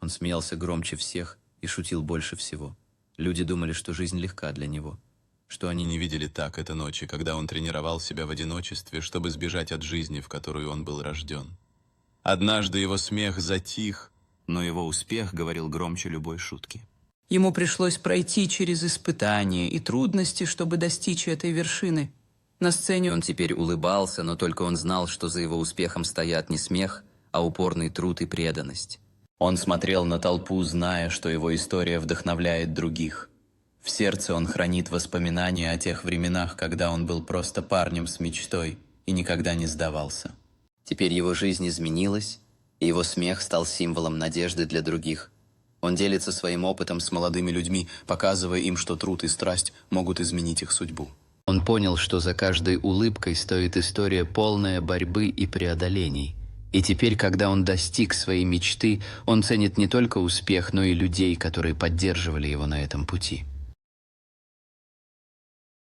Он смеялся громче всех и шутил больше всего. Люди думали, что жизнь легка для него, что они не видели так это ночи, когда он тренировал себя в одиночестве, чтобы сбежать от жизни, в которую он был рожден. Однажды его смех затих, но его успех говорил громче любой шутки. Ему пришлось пройти через испытания и трудности, чтобы достичь этой вершины. На сцене он теперь улыбался, но только он знал, что за его успехом стоят не смех, а упорный труд и преданность. Он смотрел на толпу, зная, что его история вдохновляет других. В сердце он хранит воспоминания о тех временах, когда он был просто парнем с мечтой и никогда не сдавался. Теперь его жизнь изменилась, и его смех стал символом надежды для других. Он делится своим опытом с молодыми людьми, показывая им, что труд и страсть могут изменить их судьбу. Он понял, что за каждой улыбкой стоит история, полная борьбы и преодолений. И теперь, когда он достиг своей мечты, он ценит не только успех, но и людей, которые поддерживали его на этом пути.